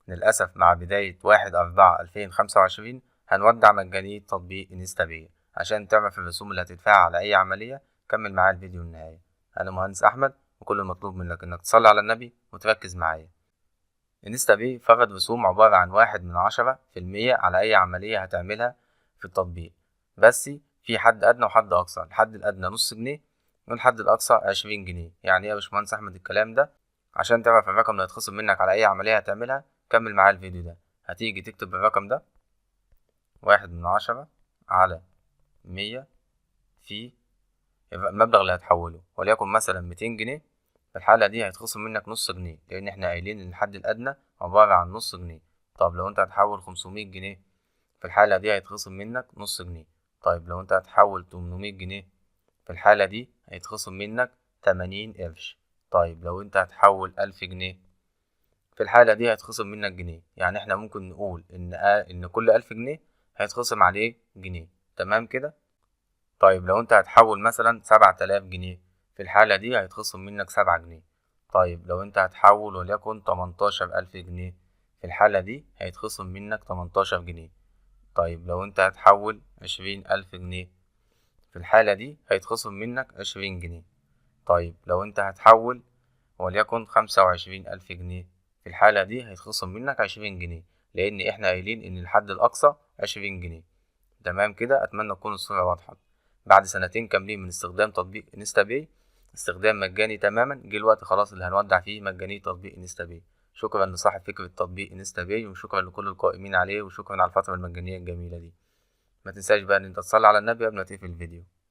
للأسف مع بداية 1/4/2025 هنودع مجاني تطبيق انستا باي. عشان تعرف الرسوم اللي هتدفعها على أي عملية كمل معايا الفيديو للنهاية. أنا مهندس أحمد، وكل المطلوب منك إنك تصلي على النبي وتركز معايا. انستا باي فرض رسوم عبارة عن 1/10% على أي عملية هتعملها في التطبيق، بس في حد أدنى وحد أقصى. الحد الأدنى نص جنيه والحد الأقصى 20 جنيه. يعني إيه يا باشمهندس أحمد الكلام ده؟ عشان تعرف الرقم اللي هيتخصم منك على أي عملية هتعملها كمل معايا الفيديو ده. هتيجي تكتب الرقم ده 1/10 على 100 في المبلغ اللي هتحوله، وليكن مثلا 200 جنيه. في الحالة دي هيتخصم منك نص جنيه، لأن احنا قايلين إن الحد الأدنى عبارة عن نص جنيه. طب لو انت هتحول 500 جنيه في الحالة دي هيتخصم منك نص جنيه. طيب لو انت هتحول 800 جنيه في الحالة دي هيتخصم منك 80 قرش. طيب لو انت هتحول 1000 جنيه في الحالة دي هيتخصم منك جنيه. يعني احنا ممكن نقول إن كل 1000 جنيه هيتخصم عليه جنيه. تمام كده؟ طيب لو انت هتحول مثلا 7000 جنيه في الحالة دي هيتخصم منك 7 جنيه. طيب لو انت هتحول وليكن 18000 جنيه في الحالة دي هيتخصم منك 18 جنيه. طيب لو انت هتحول 20000 جنيه في الحالة دي هيتخصم منك 20 جنيه. طيب لو انت هتحول وليكن 25000 جنيه في الحالة دي هيتخصم منك 20 جنيه، لأن احنا قايلين إن الحد الأقصى 20 جنيه. تمام كده؟ أتمنى تكون الصورة واضحة. بعد سنتين كاملين من استخدام تطبيق انستا باي، استخدام مجاني تماما، جه الوقت خلاص اللي هنودع فيه مجاني تطبيق انستا باي. شكرا لصاحب فكرة تطبيق انستا باي، وشكرا لكل القائمين عليه، وشكرا على الفترة المجانية الجميلة دي. ما تنساش بقى ان انت تصلي على النبي قبل ما تقفل الفيديو.